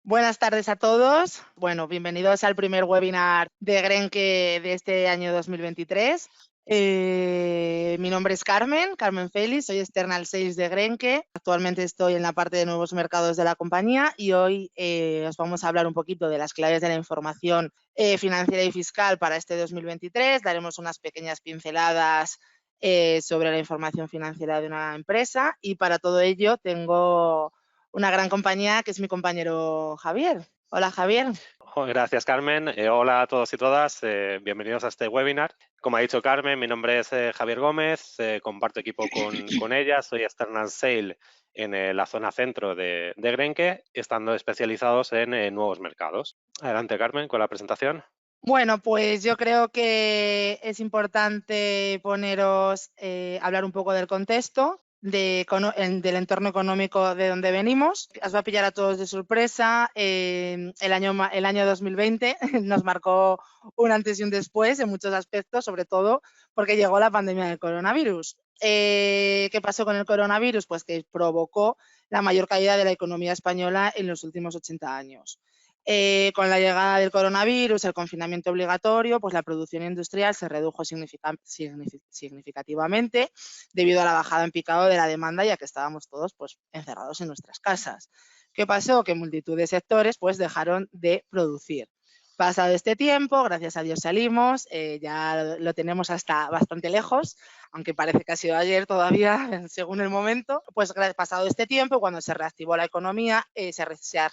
Buenas tardes a todos. Bueno, bienvenidos al primer webinar de Grenke de este año 2023. Mi nombre es Carmen Félix, soy External Sales de Grenke. Actualmente estoy en la parte de nuevos mercados de la compañía y hoy os vamos a hablar un poquito de las claves de la información financiera y fiscal para este 2023. Daremos unas pequeñas pinceladas sobre la información financiera de una empresa y para todo ello tengo una gran compañía que es mi compañero Javier. Hola, Javier. Gracias, Carmen. Hola a todos y todas. Bienvenidos a este webinar. Como ha dicho Carmen, mi nombre es Javier Gómez. Comparto equipo con ella. Soy External Sale en la zona centro de Grenke, estando especializados en nuevos mercados. Adelante, Carmen, con la presentación. Bueno, pues yo creo que es importante hablar un poco del contexto, del entorno económico de donde venimos. Os va a pillar a todos de sorpresa. El año 2020 nos marcó un antes y un después en muchos aspectos, sobre todo porque llegó la pandemia del coronavirus. ¿Qué pasó con el coronavirus? Pues que provocó la mayor caída de la economía española en los últimos 80 años. Con la llegada del coronavirus, el confinamiento obligatorio, pues la producción industrial se redujo significativamente debido a la bajada en picado de la demanda, ya que estábamos todos pues, encerrados en nuestras casas. ¿Qué pasó? Que multitud de sectores pues, dejaron de producir. Pasado este tiempo, gracias a Dios salimos, ya lo tenemos hasta bastante lejos, aunque parece que ha sido ayer todavía, según el momento. Pues pasado este tiempo, cuando se reactivó la economía, se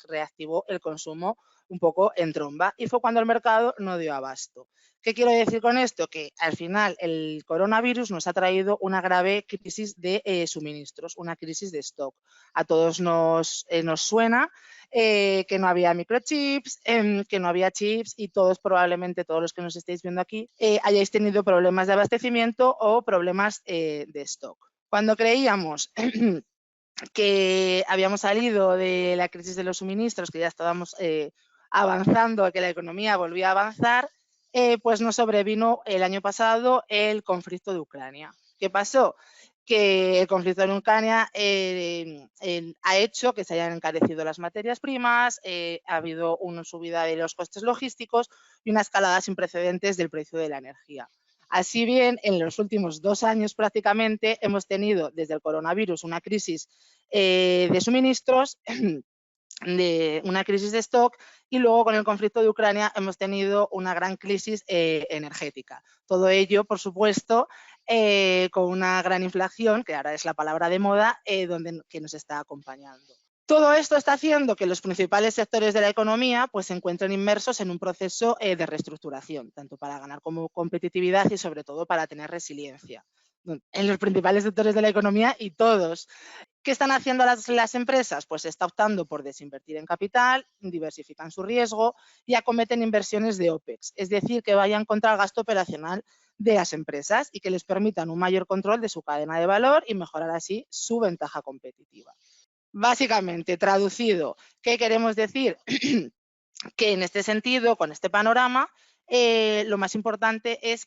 reactivó el consumo un poco en tromba y fue cuando el mercado no dio abasto. ¿Qué quiero decir con esto? Que al final el coronavirus nos ha traído una grave crisis de suministros, una crisis de stock. A todos nos suena que no había microchips, que no había chips y probablemente todos los que nos estéis viendo aquí, hayáis tenido problemas de abastecimiento o problemas de stock. Cuando creíamos que habíamos salido de la crisis de los suministros, que ya estábamos avanzando, que la economía volvía a avanzar, pues nos sobrevino el año pasado el conflicto de Ucrania. ¿Qué pasó? Que el conflicto en Ucrania ha hecho que se hayan encarecido las materias primas, ha habido una subida de los costes logísticos y una escalada sin precedentes del precio de la energía. Así bien, en los últimos 2 años prácticamente hemos tenido desde el coronavirus una crisis de suministros, de una crisis de stock y luego con el conflicto de Ucrania hemos tenido una gran crisis energética. Todo ello, por supuesto, con una gran inflación, que ahora es la palabra de moda, que nos está acompañando. Todo esto está haciendo que los principales sectores de la economía pues, se encuentren inmersos en un proceso de reestructuración, tanto para ganar como competitividad y sobre todo para tener resiliencia en los principales sectores de la economía y todos. ¿Qué están haciendo las empresas? Pues está optando por desinvertir en capital, diversifican su riesgo y acometen inversiones de OPEX, es decir, que vayan contra el gasto operacional de las empresas y que les permitan un mayor control de su cadena de valor y mejorar así su ventaja competitiva. Básicamente, traducido, ¿qué queremos decir? Que en este sentido, con este panorama, lo más importante es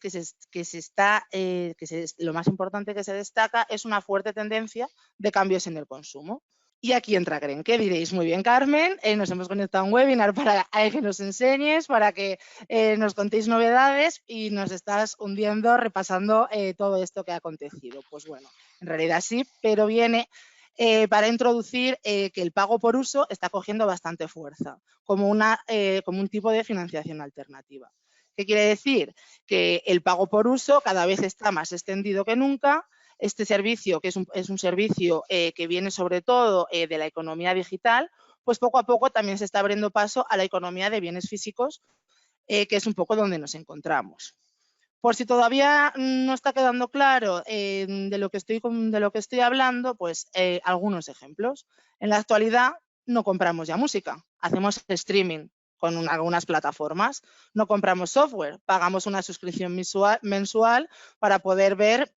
lo más importante que se destaca es una fuerte tendencia de cambios en el consumo. Y aquí entra Grenke, diréis, muy bien, Carmen, nos hemos conectado a un webinar para que nos enseñes, para que nos contéis novedades y nos estás hundiendo, repasando todo esto que ha acontecido. Pues bueno, en realidad sí, pero viene para introducir que el pago por uso está cogiendo bastante fuerza como un tipo de financiación alternativa. ¿Qué quiere decir? Que el pago por uso cada vez está más extendido que nunca. Este servicio, que es un servicio que viene sobre todo de la economía digital, pues poco a poco también se está abriendo paso a la economía de bienes físicos, que es un poco donde nos encontramos. Por si todavía no está quedando claro de lo que estoy hablando, pues algunos ejemplos. En la actualidad no compramos ya música, hacemos streaming con algunas plataformas. No compramos software, pagamos una suscripción mensual para poder ver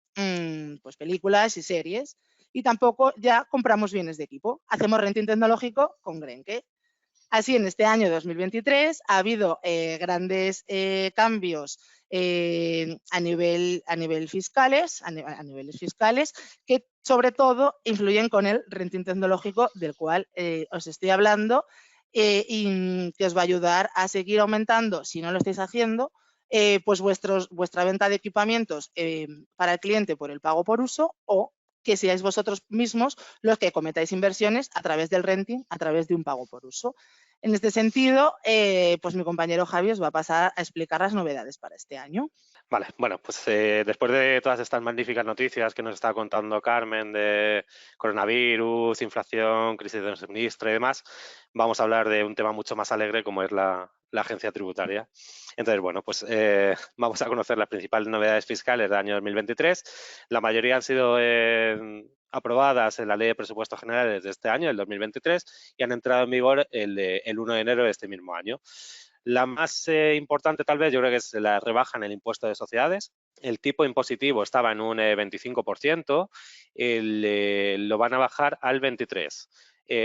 pues, películas y series. Y tampoco ya compramos bienes de equipo, hacemos renting tecnológico con Grenke. Así, en este año 2023 ha habido grandes cambios a niveles fiscales que sobre todo influyen con el renting tecnológico del cual os estoy hablando y que os va a ayudar a seguir aumentando, si no lo estáis haciendo, pues vuestra venta de equipamientos para el cliente por el pago por uso, o que seáis vosotros mismos los que cometáis inversiones a través del renting, a través de un pago por uso. En este sentido, pues mi compañero Javi os va a pasar a explicar las novedades para este año. Vale, bueno, pues después de todas estas magníficas noticias que nos está contando Carmen de coronavirus, inflación, crisis de suministro y demás, vamos a hablar de un tema mucho más alegre como es la agencia tributaria. Entonces, bueno, pues vamos a conocer las principales novedades fiscales del año 2023. La mayoría han sido aprobadas en la Ley de Presupuestos Generales de este año, el 2023, y han entrado en vigor el 1 de enero de este mismo año. La más importante tal vez yo creo que es la rebaja en el impuesto de sociedades. El tipo impositivo estaba en un 25%, lo van a bajar al 23%.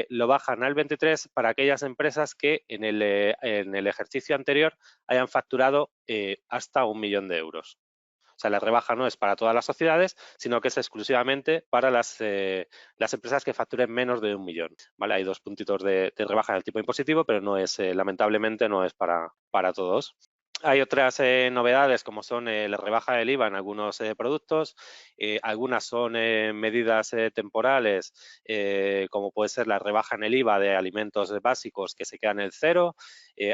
Lo bajan al 23 para aquellas empresas que en el ejercicio anterior hayan facturado hasta 1 millón de euros. O sea, la rebaja no es para todas las sociedades, sino que es exclusivamente para las empresas que facturen menos de 1 millón. ¿Vale? Hay 2 puntitos de rebaja del tipo impositivo, pero no es, lamentablemente, no es para todos. Hay otras novedades como son la rebaja del IVA en algunos productos, algunas son medidas temporales como puede ser la rebaja en el IVA de alimentos básicos que se quedan en el cero,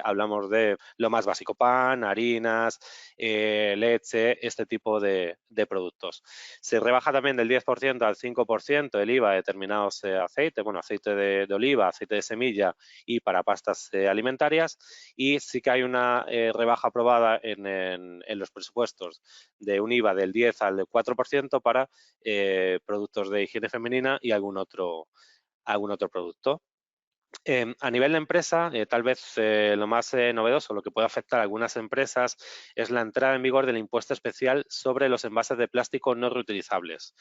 hablamos de lo más básico, pan, harinas, leche, este tipo de productos. Se rebaja también del 10% al 5% el IVA de determinados aceites, bueno, aceite de oliva, aceite de semilla y para pastas alimentarias, y sí que hay una rebaja aprobada en los presupuestos de un IVA del 10 al 4% para productos de higiene femenina y algún otro producto. A nivel de empresa, tal vez lo más novedoso, lo que puede afectar a algunas empresas, es la entrada en vigor del impuesto especial sobre los envases de plástico no reutilizables.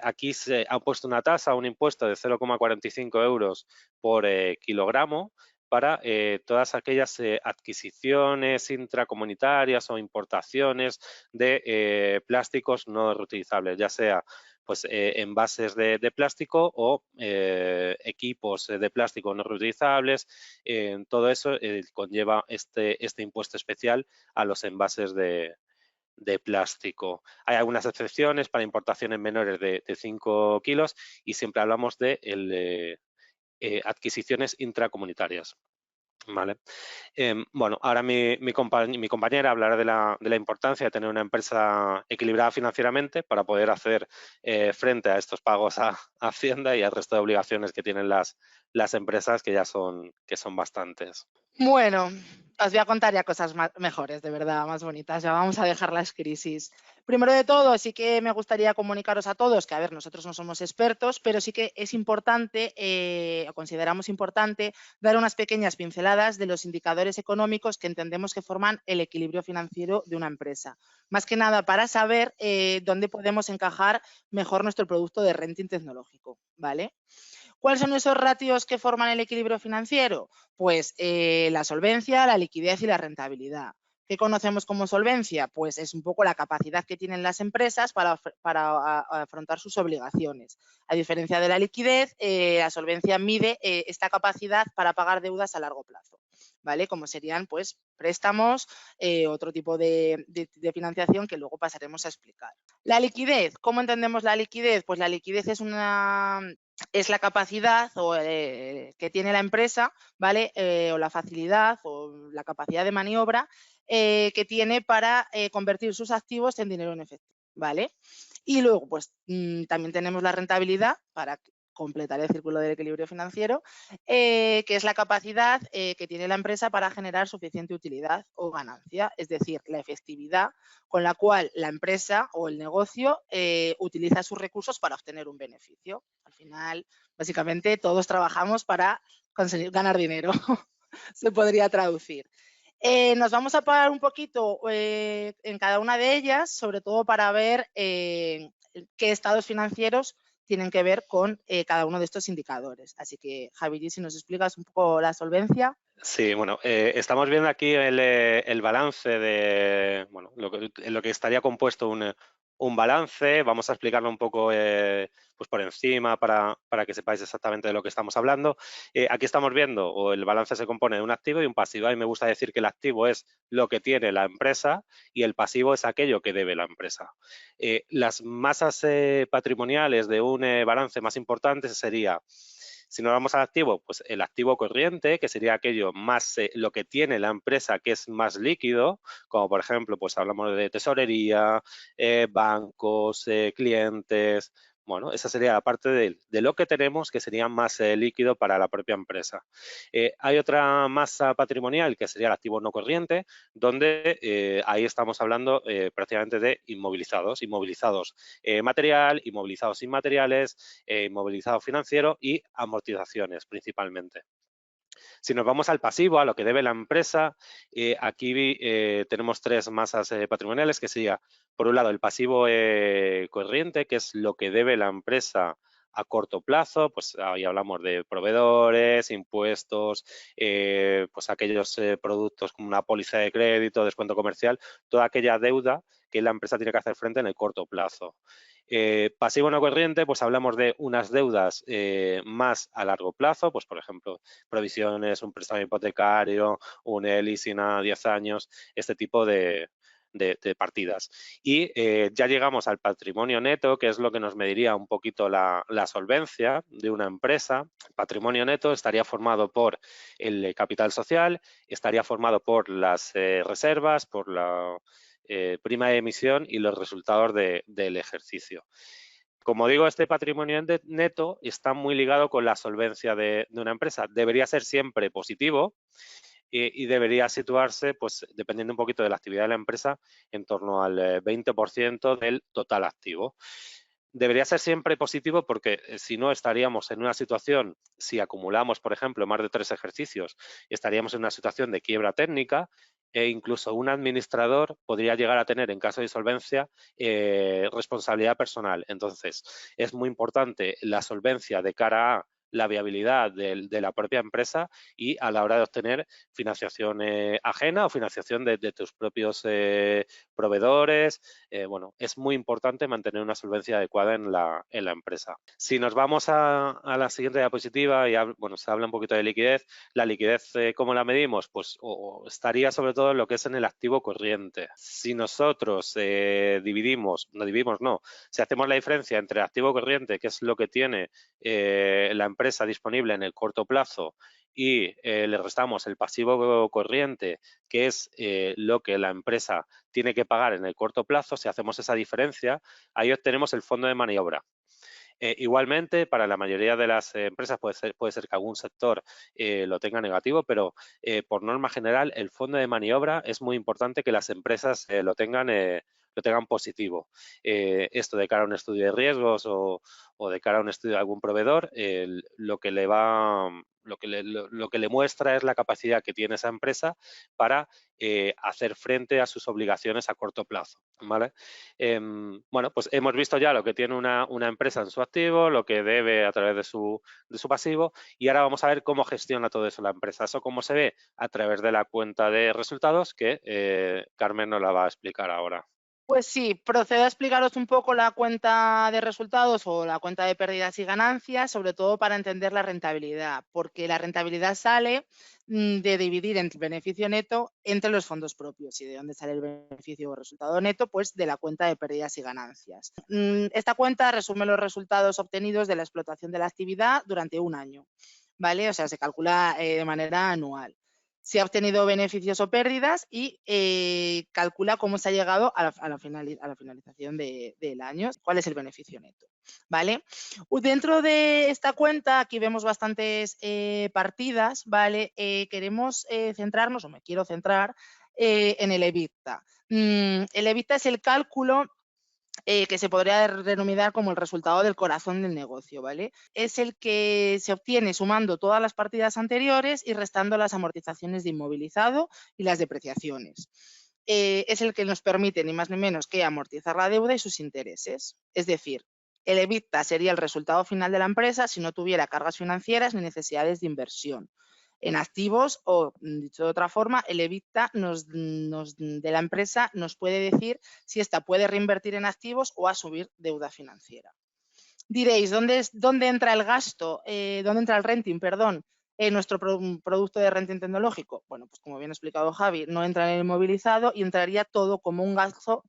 Aquí se ha puesto una tasa, un impuesto de 0,45 euros por kilogramo para todas aquellas adquisiciones intracomunitarias o importaciones de plásticos no reutilizables, ya sea pues envases de plástico o equipos de plástico no reutilizables. Todo eso conlleva este impuesto especial a los envases de plástico. Hay algunas excepciones para importaciones menores de 5 kilos y siempre hablamos de adquisiciones intracomunitarias. Vale. Bueno, ahora mi compañera hablará de la importancia de tener una empresa equilibrada financieramente para poder hacer frente a estos pagos a Hacienda y al resto de obligaciones que tienen las empresas, que son bastantes. Bueno, os voy a contar ya cosas mejores, de verdad, más bonitas. Ya vamos a dejar las crisis. Primero de todo, sí que me gustaría comunicaros a todos que, a ver, nosotros no somos expertos, pero sí que es importante, o consideramos importante, dar unas pequeñas pinceladas de los indicadores económicos que entendemos que forman el equilibrio financiero de una empresa. Más que nada para saber dónde podemos encajar mejor nuestro producto de renting tecnológico, ¿vale? ¿Cuáles son esos ratios que forman el equilibrio financiero? Pues la solvencia, la liquidez y la rentabilidad. ¿Qué conocemos como solvencia? Pues es un poco la capacidad que tienen las empresas para afrontar sus obligaciones. A diferencia de la liquidez, la solvencia mide esta capacidad para pagar deudas a largo plazo, ¿vale? Como serían pues préstamos, otro tipo de financiación que luego pasaremos a explicar. La liquidez, ¿cómo entendemos la liquidez? Pues la liquidez es la capacidad que tiene la empresa, ¿vale? O la facilidad o la capacidad de maniobra que tiene para convertir sus activos en dinero en efectivo, ¿vale? Y luego, pues también tenemos la rentabilidad para completar el círculo del equilibrio financiero, que es la capacidad que tiene la empresa para generar suficiente utilidad o ganancia, es decir, la efectividad con la cual la empresa o el negocio utiliza sus recursos para obtener un beneficio. Al final, básicamente, todos trabajamos para conseguir ganar dinero, se podría traducir. Nos vamos a parar un poquito en cada una de ellas, sobre todo para ver qué estados financieros tienen que ver con cada uno de estos indicadores. Así que, Javi, si nos explicas un poco la solvencia. Sí, bueno, estamos viendo aquí el balance de, bueno, lo que estaría compuesto un balance, vamos a explicarlo un poco pues por encima para que sepáis exactamente de lo que estamos hablando. Aquí estamos viendo, o el balance se compone de un activo y un pasivo. A mí me gusta decir que el activo es lo que tiene la empresa y el pasivo es aquello que debe la empresa. Las masas patrimoniales de un balance más importante sería, si nos vamos al activo, pues el activo corriente, que sería aquello más, lo que tiene la empresa que es más líquido, como por ejemplo, pues hablamos de tesorería, bancos, clientes. Bueno, esa sería la parte de lo que tenemos que sería más líquido para la propia empresa. Hay otra masa patrimonial que sería el activo no corriente, donde ahí estamos hablando prácticamente de inmovilizados. Inmovilizados material, inmovilizados inmateriales, inmovilizado financiero y amortizaciones principalmente. Si nos vamos al pasivo, a lo que debe la empresa, aquí tenemos tres masas patrimoniales, que sería, por un lado, el pasivo corriente, que es lo que debe la empresa a corto plazo, pues ahí hablamos de proveedores, impuestos, pues aquellos productos como una póliza de crédito, descuento comercial, toda aquella deuda que la empresa tiene que hacer frente en el corto plazo. Pasivo no corriente, pues hablamos de unas deudas más a largo plazo, pues por ejemplo, provisiones, un préstamo hipotecario, un leasing a 10 años, este tipo de partidas. Y ya llegamos al patrimonio neto, que es lo que nos mediría un poquito la solvencia de una empresa. El patrimonio neto estaría formado por el capital social, estaría formado por las reservas, por la prima de emisión y los resultados del ejercicio. Como digo, este patrimonio neto está muy ligado con la solvencia de una empresa. Debería ser siempre positivo y debería situarse, pues dependiendo un poquito de la actividad de la empresa, en torno al 20% del total activo. Debería ser siempre positivo porque si no estaríamos en una situación, si acumulamos, por ejemplo, más de 3 ejercicios, estaríamos en una situación de quiebra técnica e incluso un administrador podría llegar a tener, en caso de insolvencia, responsabilidad personal. Entonces, es muy importante la solvencia de cara a la viabilidad de la propia empresa y a la hora de obtener financiación ajena o financiación de tus propios proveedores. Bueno, es muy importante mantener una solvencia adecuada en la empresa. Si nos vamos a la siguiente diapositiva, y bueno, se habla un poquito de liquidez. La liquidez, ¿cómo la medimos? Pues estaría sobre todo en lo que es en el activo corriente. Si nosotros si hacemos la diferencia entre el activo corriente, que es lo que tiene la empresa disponible en el corto plazo, y le restamos el pasivo corriente, que es lo que la empresa tiene que pagar en el corto plazo, si hacemos esa diferencia, ahí obtenemos el fondo de maniobra. Igualmente, para la mayoría de las empresas puede ser que algún sector lo tenga negativo, pero por norma general el fondo de maniobra es muy importante que las empresas lo tengan positivo. Esto de cara a un estudio de riesgos o de cara a un estudio de algún proveedor, lo que le muestra es la capacidad que tiene esa empresa para hacer frente a sus obligaciones a corto plazo, ¿vale? Bueno, pues hemos visto ya lo que tiene una empresa en su activo, lo que debe a través de su pasivo, y ahora vamos a ver cómo gestiona todo eso la empresa. Eso cómo se ve a través de la cuenta de resultados, que Carmen nos la va a explicar ahora. Pues sí, procedo a explicaros un poco la cuenta de resultados o la cuenta de pérdidas y ganancias, sobre todo para entender la rentabilidad, porque la rentabilidad sale de dividir el beneficio neto entre los fondos propios. ¿Y de dónde sale el beneficio o resultado neto? Pues de la cuenta de pérdidas y ganancias. Esta cuenta resume los resultados obtenidos de la explotación de la actividad durante un año, ¿vale? O sea, se calcula de manera anual. Se ha obtenido beneficios o pérdidas y calcula cómo se ha llegado a la finalización del año, cuál es el beneficio neto, ¿vale? Dentro de esta cuenta, aquí vemos bastantes partidas, ¿vale? Queremos centrarnos, o me quiero centrar, en el EBITDA. El EBITDA es el cálculo que se podría denominar como el resultado del corazón del negocio, ¿vale? Es el que se obtiene sumando todas las partidas anteriores y restando las amortizaciones de inmovilizado y las depreciaciones. Es el que nos permite ni más ni menos que amortizar la deuda y sus intereses. Es decir, el EBITDA sería el resultado final de la empresa si no tuviera cargas financieras ni necesidades de inversión. en activos o, dicho de otra forma, el EBITDA de la empresa nos puede decir si ésta puede reinvertir en activos o asumir deuda financiera. Diréis, ¿dónde entra el gasto? ¿Dónde entra el renting, perdón, en nuestro producto de renting tecnológico? Bueno, pues como bien ha explicado Javi, no entra en el inmovilizado y entraría todo como un gasto,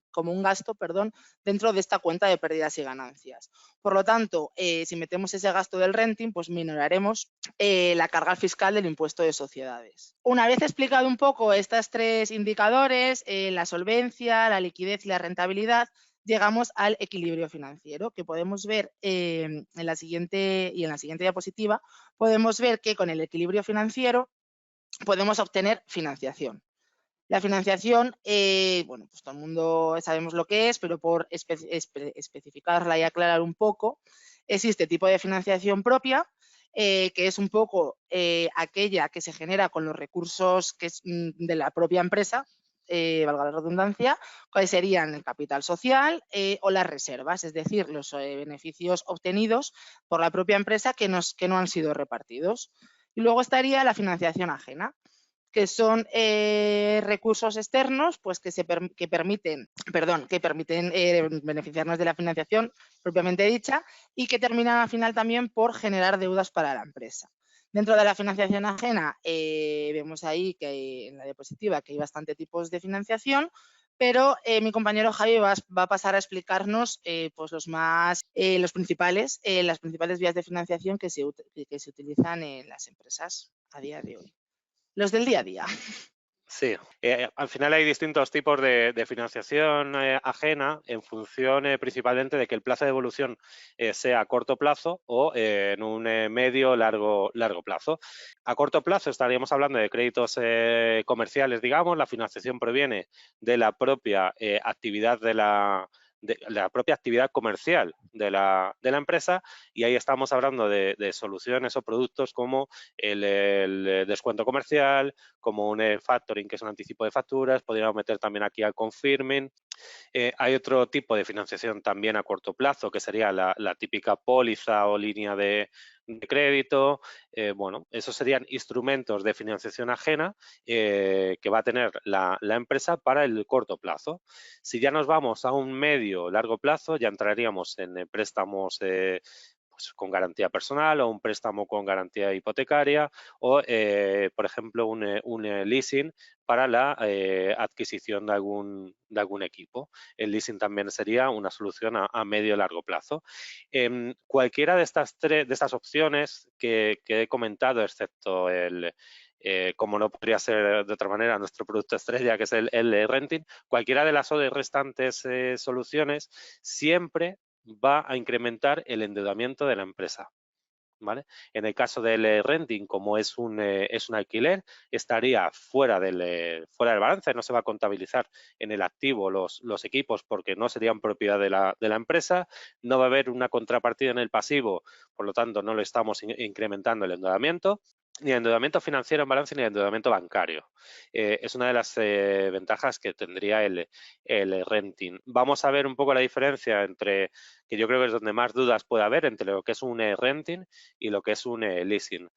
dentro de esta cuenta de pérdidas y ganancias. Por lo tanto, si metemos ese gasto del renting, pues minoraremos la carga fiscal del impuesto de sociedades. Una vez explicado un poco estos 3 indicadores, la solvencia, la liquidez y la rentabilidad, llegamos al equilibrio financiero, que podemos ver en la siguiente diapositiva. Podemos ver que con el equilibrio financiero podemos obtener financiación. La financiación, bueno, pues todo el mundo sabemos lo que es, pero por especificarla y aclarar un poco, existe tipo de financiación propia, que es un poco aquella que se genera con los recursos de la propia empresa, valga la redundancia, cuáles serían el capital social o las reservas, es decir, los beneficios obtenidos por la propia empresa que no han sido repartidos. Y luego estaría la financiación ajena, que son recursos externos pues que permiten beneficiarnos de la financiación propiamente dicha y que terminan al final también por generar deudas para la empresa. Dentro de la financiación ajena vemos ahí que en la diapositiva que hay bastantes tipos de financiación, pero mi compañero Javi va a pasar a explicarnos pues las principales vías de financiación que se utilizan en las empresas a día de hoy. Los del día a día. Sí, al final hay distintos tipos de financiación ajena en función principalmente de que el plazo de evolución sea a corto plazo o en un medio largo plazo. A corto plazo estaríamos hablando de créditos comerciales, digamos, la financiación proviene de la propia actividad de la propia actividad comercial de la empresa, y ahí estamos hablando de soluciones o productos como el descuento comercial, como un factoring, que es un anticipo de facturas. Podríamos meter también aquí al confirming. Hay otro tipo de financiación también a corto plazo, que sería la típica póliza o línea de crédito. Bueno, esos serían instrumentos de financiación ajena que va a tener la empresa para el corto plazo. Si ya nos vamos a un medio largo plazo, ya entraríamos en préstamos pues con garantía personal o un préstamo con garantía hipotecaria o, por ejemplo, un leasing para la adquisición de algún equipo. El leasing también sería una solución a medio y largo plazo. Cualquiera de estas opciones que he comentado, excepto como no podría ser de otra manera, nuestro producto estrella, que es el renting, cualquiera de las restantes soluciones siempre va a incrementar el endeudamiento de la empresa, ¿vale? En el caso del renting, como es un alquiler, estaría fuera del balance, no se va a contabilizar en el activo los equipos porque no serían propiedad de la empresa, no va a haber una contrapartida en el pasivo, por lo tanto no le estamos incrementando el endeudamiento, ni el endeudamiento financiero en balance ni el endeudamiento bancario. Es una de las ventajas que tendría el renting. Vamos a ver un poco la diferencia entre, que yo creo que es donde más dudas puede haber, entre lo que es un renting y lo que es un leasing.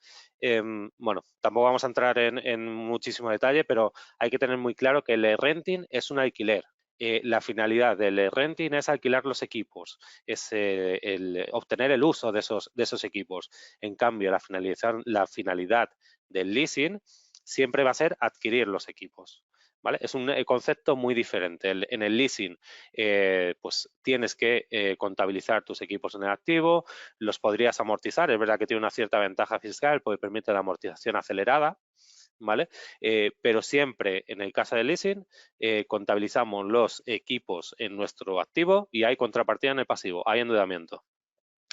Bueno, tampoco vamos a entrar en muchísimo detalle, pero hay que tener muy claro que el renting es un alquiler. La finalidad del renting es alquilar los equipos, es obtener el uso de esos equipos. En cambio, la finalidad del leasing siempre va a ser adquirir los equipos, ¿vale? Es un concepto muy diferente. En el leasing, pues tienes que contabilizar tus equipos en el activo, los podrías amortizar. Es verdad que tiene una cierta ventaja fiscal porque permite la amortización acelerada, ¿vale? Pero siempre en el caso del leasing contabilizamos los equipos en nuestro activo y hay contrapartida en el pasivo, hay endeudamiento.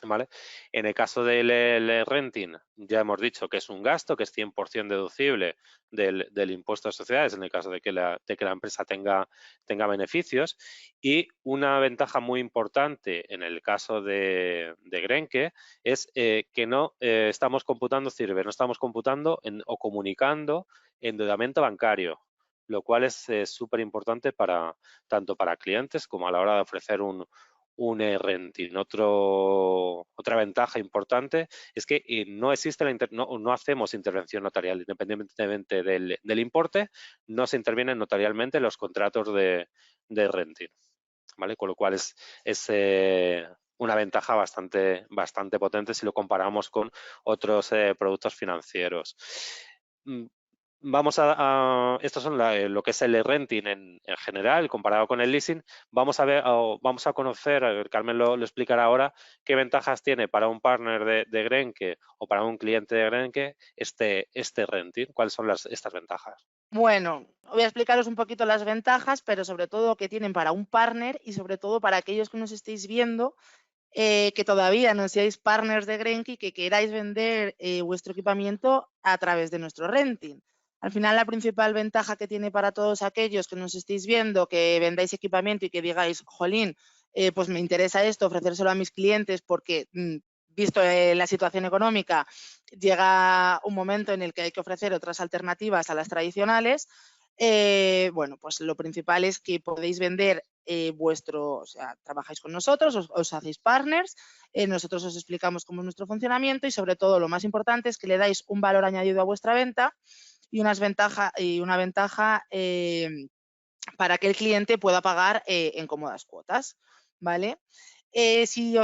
¿Vale? En el caso del renting, ya hemos dicho que es un gasto, que es 100% deducible del impuesto de sociedades en el caso de que la empresa tenga beneficios. Y una ventaja muy importante en el caso de Grenke es que no estamos computando CIRBE, no estamos computando o comunicando endeudamiento bancario, lo cual es súper importante tanto para clientes como a la hora de ofrecer un un renting. Otra ventaja importante es que no existe no hacemos intervención notarial, independientemente del importe, no se intervienen notarialmente los contratos de renting, ¿vale? Con lo cual es una ventaja bastante potente si lo comparamos con otros productos financieros. Estos son lo que es el renting en general, comparado con el leasing. Vamos a conocer, Carmen lo explicará ahora, qué ventajas tiene para un partner de Grenke o para un cliente de Grenke este renting. ¿Cuáles son estas ventajas? Bueno, voy a explicaros un poquito las ventajas, pero sobre todo qué tienen para un partner y sobre todo para aquellos que nos estéis viendo que todavía no seáis partners de Grenke y que queráis vender vuestro equipamiento a través de nuestro renting. Al final, la principal ventaja que tiene para todos aquellos que nos estéis viendo, que vendáis equipamiento y que digáis, jolín, pues me interesa esto, ofrecérselo a mis clientes porque, visto la situación económica, llega un momento en el que hay que ofrecer otras alternativas a las tradicionales. Bueno, pues lo principal es que podéis vender o sea, trabajáis con nosotros, os hacéis partners, nosotros os explicamos cómo es nuestro funcionamiento y sobre todo lo más importante es que le dais un valor añadido a vuestra venta y una ventaja para que el cliente pueda pagar en cómodas cuotas, ¿vale? Si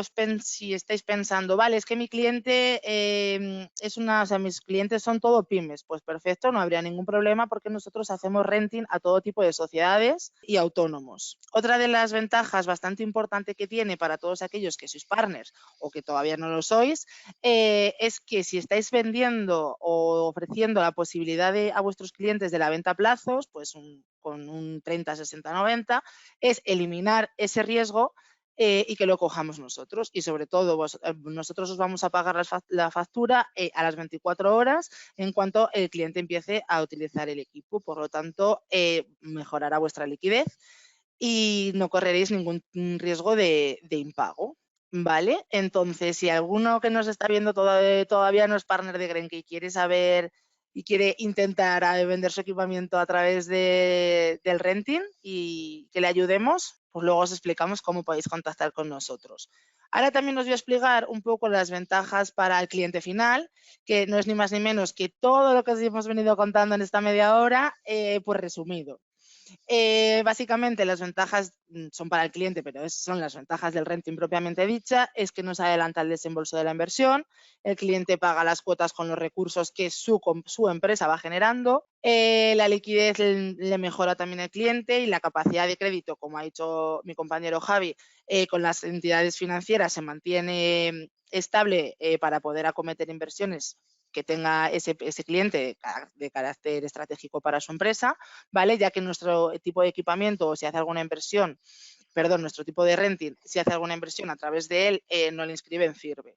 estáis pensando, vale, es que mi cliente o sea, mis clientes son todo pymes, pues perfecto, no habría ningún problema porque nosotros hacemos renting a todo tipo de sociedades y autónomos. Otra de las ventajas bastante importante que tiene para todos aquellos que sois partners o que todavía no lo sois, es que si estáis vendiendo o ofreciendo la posibilidad a vuestros clientes de la venta a plazos, pues con un 30, 60, 90, es eliminar ese riesgo y que lo cojamos nosotros. Y sobre todo, nosotros os vamos a pagar la factura a las 24 horas en cuanto el cliente empiece a utilizar el equipo. Por lo tanto, mejorará vuestra liquidez y no correréis ningún riesgo de impago. ¿Vale? Entonces, si alguno que nos está viendo todavía no es partner de Grenke y quiere saber y quiere intentar vender su equipamiento a través del renting y que le ayudemos, pues luego os explicamos cómo podéis contactar con nosotros. Ahora también os voy a explicar un poco las ventajas para el cliente final, que no es ni más ni menos que todo lo que os hemos venido contando en esta media hora, pues resumido. Básicamente las ventajas son para el cliente, pero son las ventajas del renting propiamente dicha, es que nos adelanta el desembolso de la inversión, el cliente paga las cuotas con los recursos que su empresa va generando, la liquidez le mejora también al cliente y la capacidad de crédito, como ha dicho mi compañero Javi, con las entidades financieras se mantiene estable para poder acometer inversiones que tenga ese cliente de carácter estratégico para su empresa, ¿vale? Ya que nuestro tipo de equipamiento, o si hace alguna inversión, nuestro tipo de renting, si hace alguna inversión a través de él, no le inscribe en FIRBE.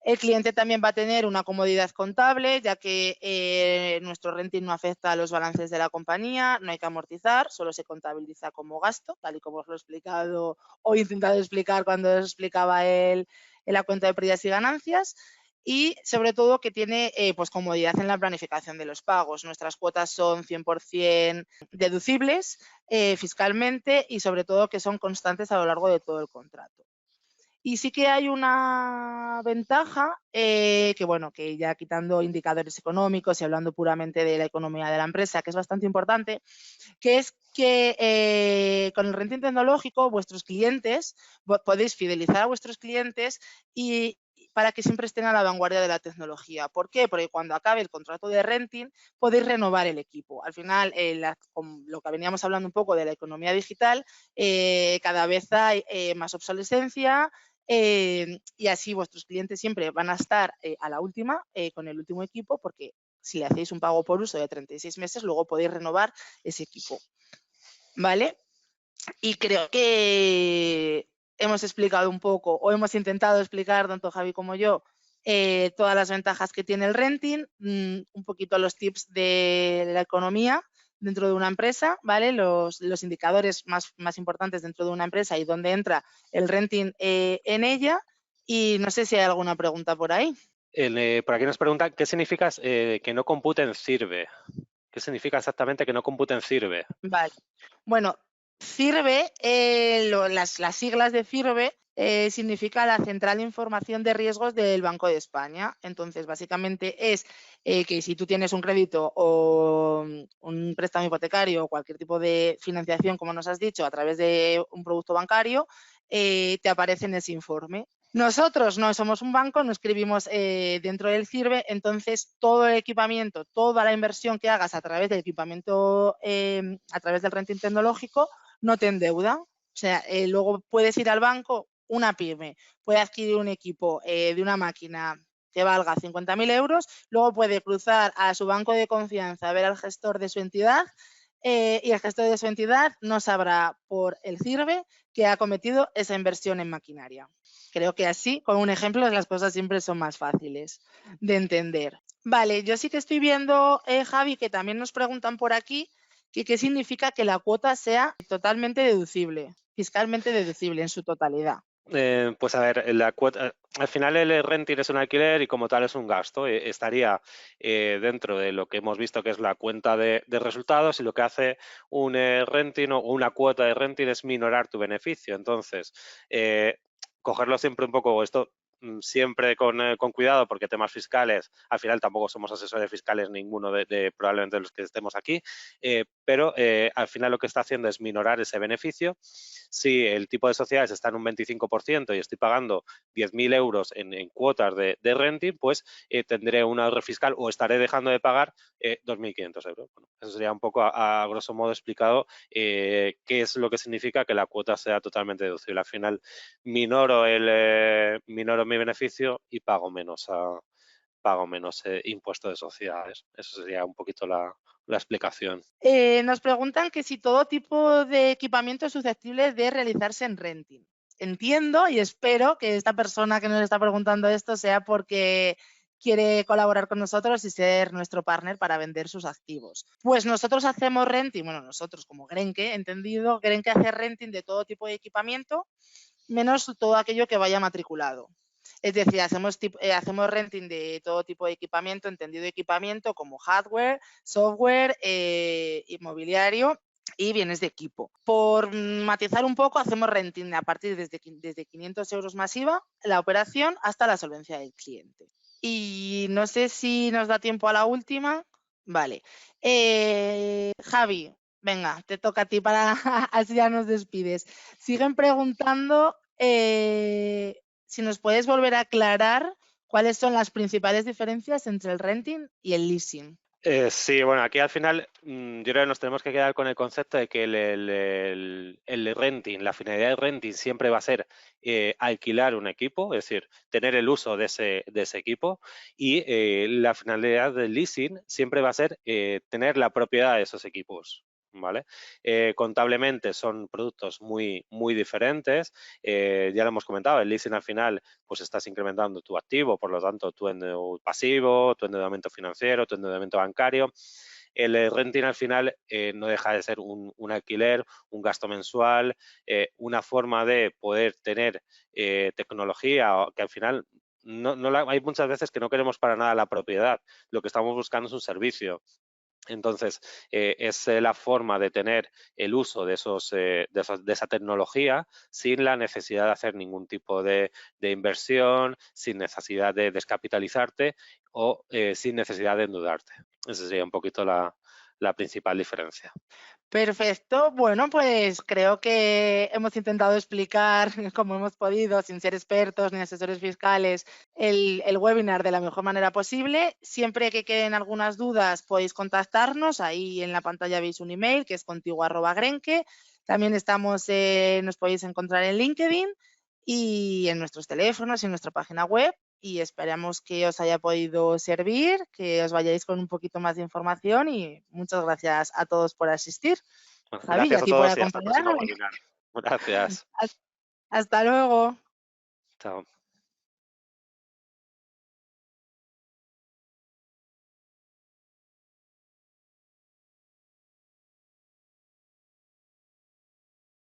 El cliente también va a tener una comodidad contable, ya que nuestro renting no afecta a los balances de la compañía, no hay que amortizar, solo se contabiliza como gasto, tal y como os lo he explicado o he intentado explicar cuando os explicaba en la cuenta de pérdidas y ganancias. Y sobre todo que tiene pues comodidad en la planificación de los pagos. Nuestras cuotas son 100% deducibles fiscalmente y sobre todo que son constantes a lo largo de todo el contrato. Y sí que hay una ventaja que, bueno, que ya quitando indicadores económicos y hablando puramente de la economía de la empresa, que es bastante importante, que es que con el renting tecnológico vuestros clientes, podéis fidelizar a vuestros clientes y para que siempre estén a la vanguardia de la tecnología. ¿Por qué? Porque cuando acabe el contrato de renting podéis renovar el equipo. Al final, lo que veníamos hablando un poco de la economía digital, cada vez hay más obsolescencia, y así vuestros clientes siempre van a estar a la última con el último equipo porque si le hacéis un pago por uso de 36 meses, luego podéis renovar ese equipo. ¿Vale? Y creo que hemos explicado un poco o hemos intentado explicar, tanto Javi como yo, todas las ventajas que tiene el renting, un poquito los tips de la economía dentro de una empresa, ¿vale? Los indicadores más importantes dentro de una empresa y dónde entra el renting en ella. Y no sé si hay alguna pregunta por ahí. Por aquí nos preguntan qué significa que no computen sirve. ¿Qué significa exactamente que no computen sirve? Vale. Bueno, CIRBE, las siglas de CIRBE significa la Central de Información de Riesgos del Banco de España. Entonces, básicamente es que si tú tienes un crédito o un préstamo hipotecario o cualquier tipo de financiación, como nos has dicho, a través de un producto bancario, te aparece en ese informe. Nosotros no somos un banco, no escribimos dentro del CIRBE, entonces todo el equipamiento, toda la inversión que hagas a través del equipamiento, a través del renting tecnológico, no te endeuda. O sea, luego puedes ir al banco, una pyme, puede adquirir un equipo de una máquina que valga 50.000 euros, luego puede cruzar a su banco de confianza, a ver al gestor de su entidad y el gestor de su entidad no sabrá por el CIRBE que ha cometido esa inversión en maquinaria. Creo que así, con un ejemplo, las cosas siempre son más fáciles de entender. Vale, yo sí que estoy viendo, Javi, que también nos preguntan por aquí que qué significa que la cuota sea totalmente deducible, fiscalmente deducible en su totalidad. Pues a ver, la cuota, al final el renting es un alquiler y como tal es un gasto. Estaría dentro de lo que hemos visto que es la cuenta de resultados y lo que hace un renting o una cuota de renting es minorar tu beneficio. Entonces, cogerlo siempre un poco esto siempre con cuidado porque temas fiscales, al final tampoco somos asesores fiscales ninguno de probablemente los que estemos aquí, pero al final lo que está haciendo es minorar ese beneficio. Si el tipo de sociedades está en un 25% y estoy pagando 10.000 euros en cuotas de renting, pues tendré un ahorro fiscal o estaré dejando de pagar 2.500 euros. Bueno, eso sería un poco a grosso modo explicado qué es lo que significa que la cuota sea totalmente deducible. Al final minoro mi beneficio y pago menos impuesto de sociedades. Eso sería un poquito la explicación. Nos preguntan que si todo tipo de equipamiento es susceptible de realizarse en renting. Entiendo y espero que esta persona que nos está preguntando esto sea porque quiere colaborar con nosotros y ser nuestro partner para vender sus activos. Pues nosotros hacemos renting, bueno, nosotros como Grenke, entendido, Grenke hace renting de todo tipo de equipamiento, menos todo aquello que vaya matriculado. Es decir, hacemos renting de todo tipo de equipamiento, entendido equipamiento como hardware, software, inmobiliario y bienes de equipo. Por matizar un poco, hacemos renting a partir desde 500 euros masiva la operación hasta la solvencia del cliente. Y no sé si nos da tiempo a la última. Vale. Javi, venga, te toca a ti para así ya nos despides. Siguen preguntando si nos puedes volver a aclarar cuáles son las principales diferencias entre el renting y el leasing. Sí, bueno, aquí al final yo creo que nos tenemos que quedar con el concepto de que el renting, la finalidad del renting siempre va a ser alquilar un equipo, es decir, tener el uso de ese equipo y la finalidad del leasing siempre va a ser tener la propiedad de esos equipos. ¿Vale? Contablemente son productos muy diferentes. Ya lo hemos comentado, el leasing al final pues estás incrementando tu activo, por lo tanto tu pasivo, tu endeudamiento financiero, tu endeudamiento bancario. El renting al final no deja de ser un alquiler, un gasto mensual, una forma de poder tener tecnología que al final hay muchas veces que no queremos para nada la propiedad, lo que estamos buscando es un servicio. Entonces, es la forma de tener el uso de esa tecnología sin la necesidad de hacer ningún tipo de inversión, sin necesidad de descapitalizarte o sin necesidad de endeudarte. Esa sería un poquito la principal diferencia. Perfecto. Bueno, pues creo que hemos intentado explicar como hemos podido, sin ser expertos ni asesores fiscales, el webinar de la mejor manera posible. Siempre que queden algunas dudas podéis contactarnos. Ahí en la pantalla veis un email que es contigo@grenke. También nos podéis encontrar en LinkedIn y en nuestros teléfonos y en nuestra página web. Y esperamos que os haya podido servir, que os vayáis con un poquito más de información y muchas gracias a todos por asistir. Bueno, Javi, y gracias a a ti por todos y hasta el próximo acompañarme. webinar. Gracias. Hasta luego. Chao.